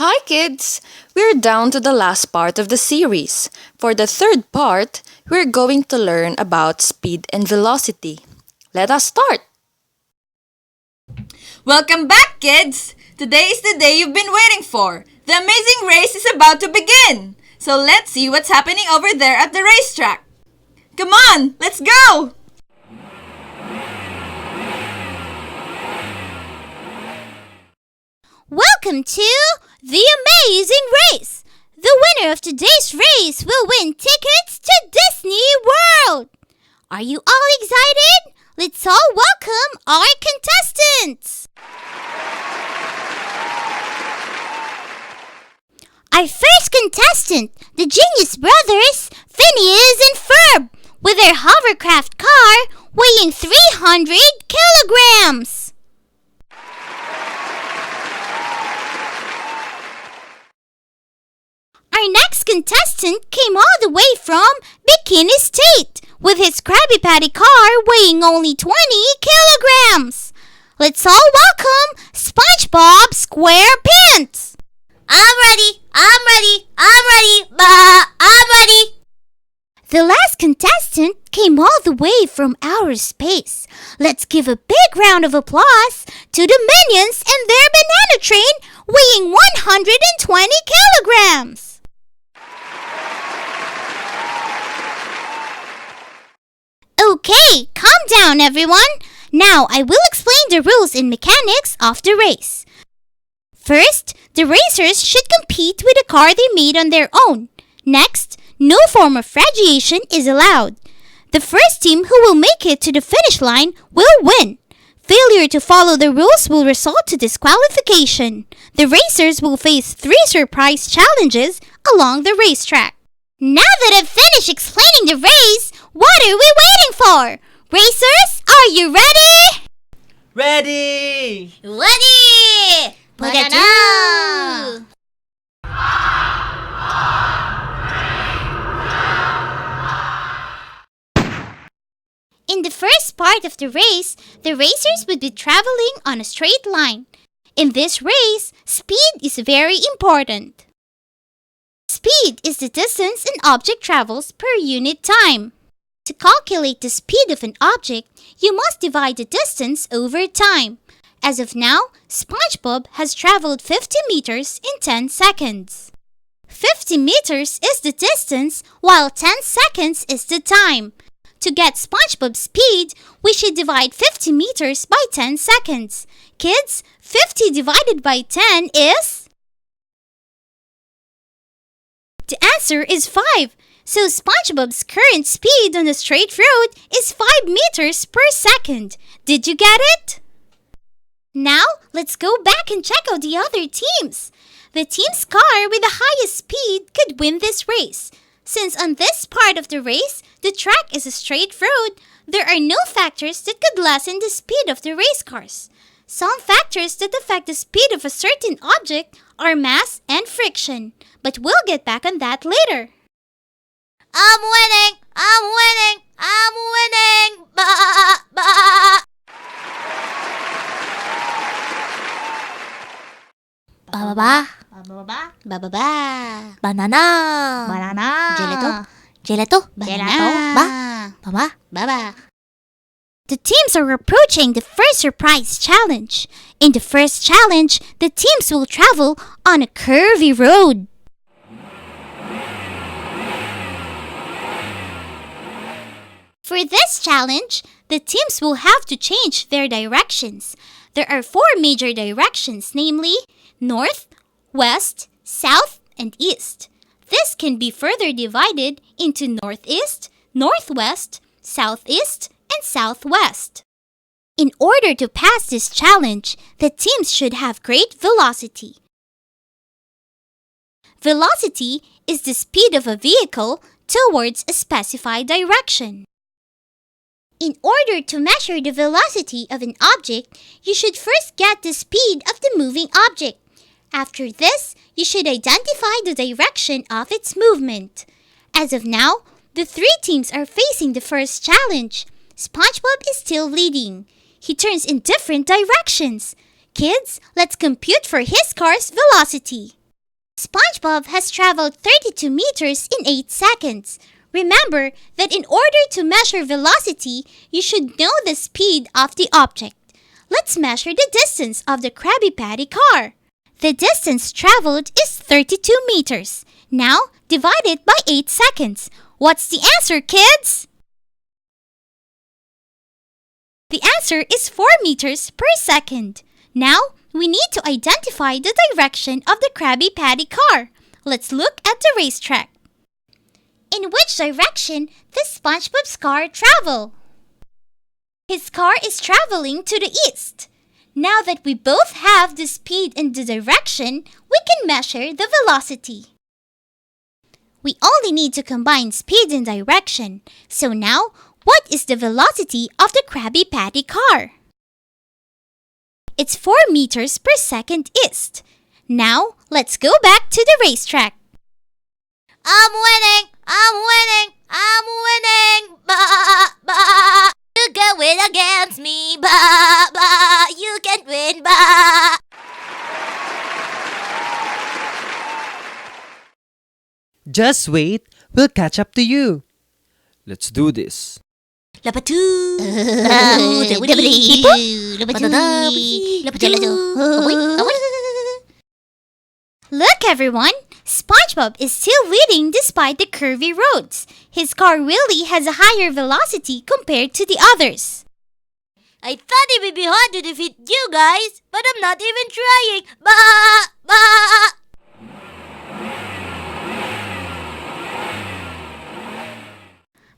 Hi kids! We're down to the last part of the series. For the third part, we're going to learn about speed and velocity. Let us start! Welcome back, kids! Today is the day you've been waiting for. The amazing race is about to begin. So let's see what's happening over there at the racetrack. Come on, let's go! Welcome to The Amazing Race! The winner of today's race will win tickets to Disney World! Are you all excited? Let's all welcome our contestants! Our first contestant, the Genius Brothers, Phineas and Ferb, with their hovercraft car weighing 300 kilograms! Our next contestant came all the way from Bikini State with his Krabby Patty car weighing only 20 kilograms. Let's all welcome SpongeBob SquarePants. I'm ready. The last contestant came all the way from outer space. Let's give a big round of applause to the Minions and their banana train weighing 120 kilograms. Okay, calm down everyone. Now I will explain the rules and mechanics of the race. First, the racers should compete with a car they made on their own. Next, no form of radiation is allowed. The first team who will make it to the finish line will win. Failure to follow the rules will result to disqualification. The racers will face 3 surprise challenges along the racetrack. Now that I've finished explaining the race, what are we waiting for? Racers, are you ready? Ready! Ready! Banana! In the first part of the race, the racers would be traveling on a straight line. In this race, speed is very important. Speed is the distance an object travels per unit time. To calculate the speed of an object, you must divide the distance over time. As of now, SpongeBob has traveled 50 meters in 10 seconds. 50 meters is the distance, while 10 seconds is the time. To get SpongeBob's speed, we should divide 50 meters by 10 seconds. Kids, 50 divided by 10 is... The answer is 5. So SpongeBob's current speed on the straight road is 5 meters per second. Did you get it? Now, let's go back and check out the other teams. The team's car with the highest speed could win this race. Since on this part of the race, the track is a straight road, there are no factors that could lessen the speed of the race cars. Some factors that affect the speed of a certain object are mass and friction, but we'll get back on that later. I'm winning! Banana. Gelato. The teams are approaching the first surprise challenge. In the first challenge, the teams will travel on a curvy road. For this challenge, the teams will have to change their directions. There are 4 major directions, namely north, west, south, and east. This can be further divided into northeast, northwest, southeast, and southwest. In order to pass this challenge, the teams should have great velocity. Velocity is the speed of a vehicle towards a specified direction. In order to measure the velocity of an object, you should first get the speed of the moving object. After this, you should identify the direction of its movement. As of now, the 3 teams are facing the first challenge. SpongeBob is still leading. He turns in different directions. Kids, let's compute for his car's velocity. SpongeBob has traveled 32 meters in 8 seconds. Remember that in order to measure velocity, you should know the speed of the object. Let's measure the distance of the Krabby Patty car. The distance traveled is 32 meters. Now, divide it by 8 seconds. What's the answer, kids? The answer is 4 meters per second. Now, we need to identify the direction of the Krabby Patty car. Let's look at the racetrack. In which direction does SpongeBob's car travel? His car is traveling to the east. Now that we both have the speed and the direction, we can measure the velocity. We only need to combine speed and direction. So now, what is the velocity of the Krabby Patty car? It's 4 meters per second east. Now, let's go back to the racetrack. I'm winning! I'm winning! I'm winning! Bah, bah. You can win against me! Bah, bah. You can win! Bah. Just wait, we'll catch up to you. Let's do this. Lapatu! Lapatu! Look, everyone! SpongeBob is still leading despite the curvy roads. His car really has a higher velocity compared to the others. I thought it would be hard to defeat you guys, but I'm not even trying. Bah! Bah!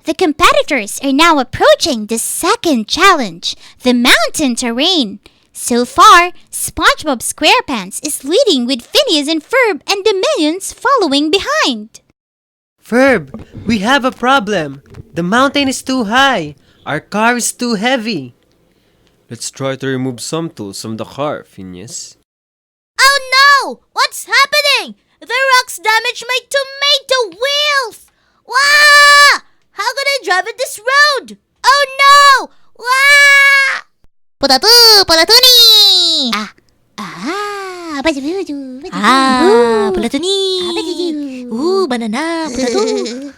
The competitors are now approaching the second challenge, the mountain terrain. So far, SpongeBob SquarePants is leading with Phineas and Ferb and the minions following behind. Ferb, we have a problem. The mountain is too high. Our car is too heavy. Let's try to remove some tools from the car, Phineas. Oh no! What's happening? The rocks damaged my tomato wheels! Wah! How can I drive in this road? Oh no! Wah! Potatu! Potatuni! Polatuni! Ooh, banana! Potatu!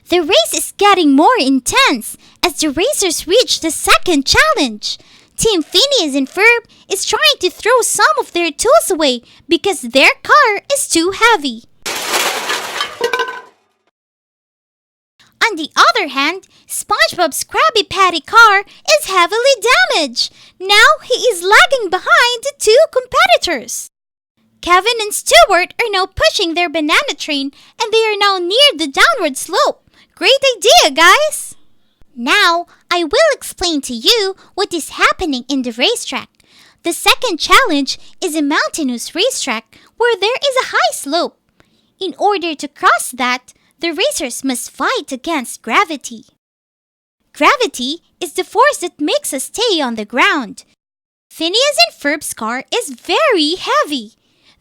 The race is getting more intense as the racers reach the second challenge. Team Phineas and Ferb is trying to throw some of their tools away because their car is too heavy. On the other hand, SpongeBob's Krabby Patty car is heavily damaged. Now he is lagging behind the two competitors. Kevin and Stuart are now pushing their banana train and they are now near the downward slope. Great idea, guys! Now, I will explain to you what is happening in the racetrack. The second challenge is a mountainous racetrack where there is a high slope. In order to cross that, the racers must fight against gravity. Gravity is the force that makes us stay on the ground. Phineas and Ferb's car is very heavy.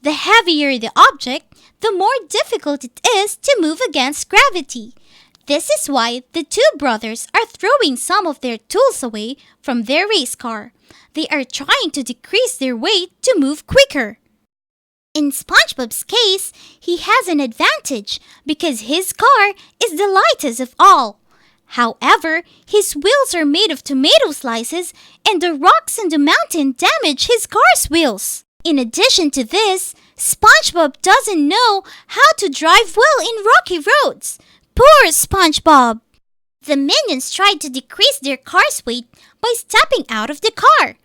The heavier the object, the more difficult it is to move against gravity. This is why the two brothers are throwing some of their tools away from their race car. They are trying to decrease their weight to move quicker. In SpongeBob's case, he has an advantage because his car is the lightest of all. However, his wheels are made of tomato slices and the rocks in the mountain damage his car's wheels. In addition to this, SpongeBob doesn't know how to drive well in rocky roads. Poor SpongeBob! The minions tried to decrease their car's weight by stepping out of the car.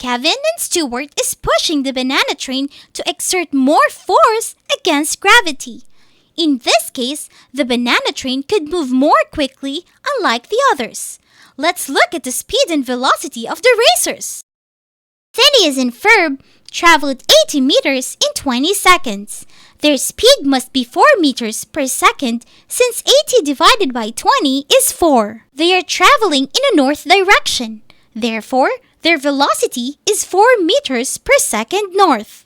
Kevin and Stuart is pushing the banana train to exert more force against gravity. In this case, the banana train could move more quickly, unlike the others. Let's look at the speed and velocity of the racers. Phineas and Ferb traveled 80 meters in 20 seconds. Their speed must be 4 meters per second since 80 divided by 20 is 4. They are traveling in a north direction. Therefore, their velocity is 4 meters per second north.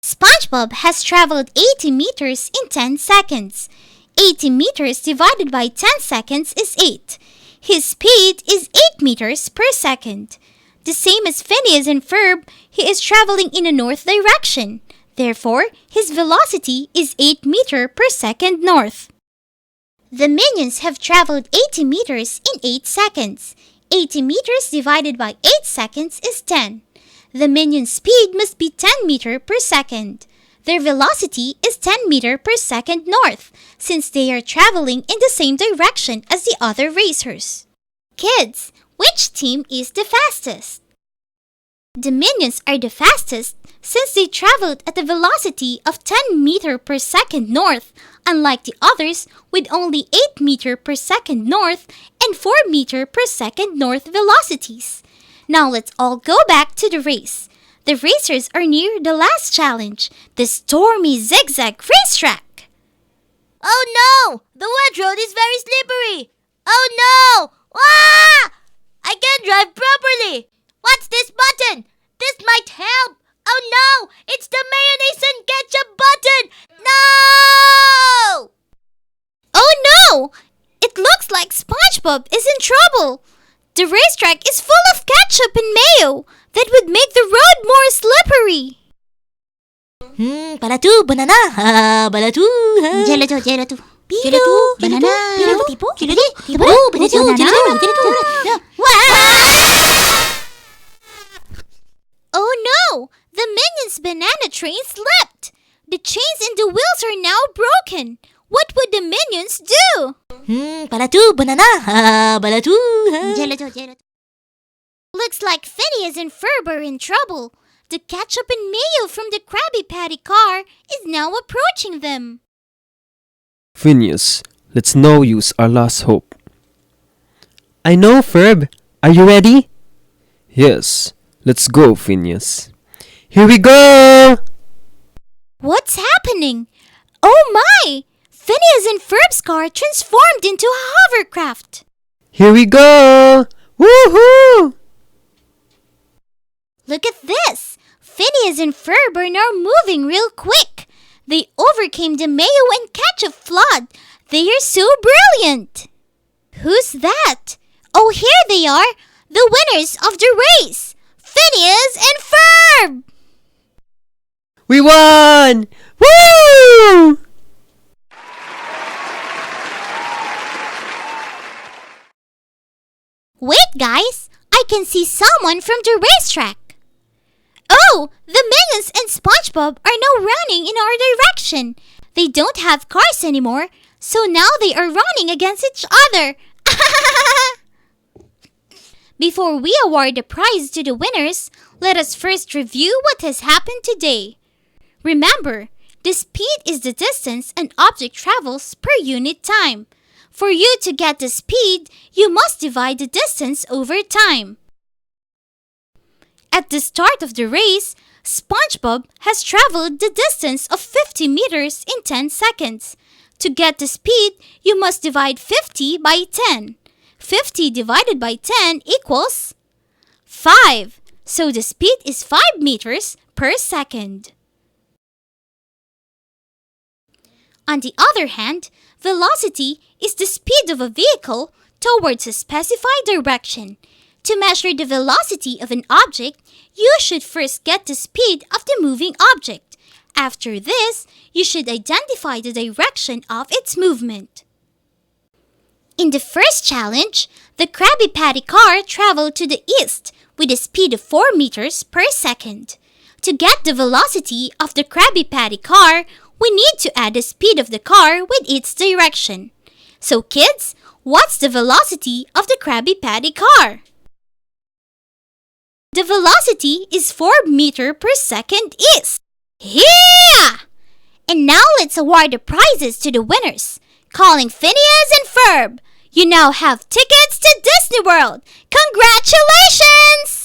SpongeBob has traveled 80 meters in 10 seconds. 80 meters divided by 10 seconds is 8. His speed is 8 meters per second. The same as Phineas and Ferb, he is traveling in a north direction. Therefore, his velocity is 8 meters per second north. The minions have traveled 80 meters in 8 seconds. 80 meters divided by 8 seconds is 10. The minion's speed must be 10 meters per second. Their velocity is 10 meters per second north, since they are traveling in the same direction as the other racers. Kids, which team is the fastest? The minions are the fastest since they traveled at a velocity of 10 meters per second north, unlike the others with only 8 meters per second north and 4 meters per second north velocities. Now let's all go back to the race. The racers are near the last challenge, the stormy zigzag racetrack. Oh no! The wet road is very slippery! Oh no! Ah! I can't drive properly! What's this button? This might help! Oh no! It's the mayonnaise and ketchup button! No! Oh no! It looks like SpongeBob is in trouble. The racetrack is full of ketchup and mayo that would make the road more slippery. Balatu, banana, balatu, Gelato, gelato. Gelato, banana. Gelato, tipo, Gelato, banana. Oh no! The minion's banana train slipped. The chains and the wheels are now broken. What would the minions do? Balatu, banana, balatu. Gelato, gelato. Looks like Phineas and Ferb are in trouble. The ketchup and mayo from the Krabby Patty car is now approaching them. Phineas, let's now use our last hope. I know, Ferb. Are you ready? Yes. Let's go, Phineas. Here we go! What's happening? Oh my! Phineas and Ferb's car transformed into a hovercraft. Here we go! Woohoo! Look at this! Phineas and Ferb are now moving real quick. They overcame the mayo and ketchup flood. They are so brilliant. Who's that? Oh, here they are, the winners of the race. Phineas and Ferb! We won! Woo! Wait, guys! I can see someone from the racetrack. Oh, the minions and SpongeBob are now running in our direction. They don't have cars anymore, so now they are running against each other. Before we award the prize to the winners, let us first review what has happened today. Remember, the speed is the distance an object travels per unit time. For you to get the speed, you must divide the distance over time. At the start of the race, SpongeBob has traveled the distance of 50 meters in 10 seconds. To get the speed, you must divide 50 by 10. 50 divided by 10 equals 5. So the speed is 5 meters per second. On the other hand, velocity is the speed of a vehicle towards a specified direction. To measure the velocity of an object, you should first get the speed of the moving object. After this, you should identify the direction of its movement. In the first challenge, the Krabby Patty car traveled to the east with a speed of 4 meters per second. To get the velocity of the Krabby Patty car, we need to add the speed of the car with its direction. So kids, what's the velocity of the Krabby Patty car? The velocity is 4 meters per second east. Yeah! And now let's award the prizes to the winners. Calling Phineas and Ferb. You now have tickets to Disney World. Congratulations!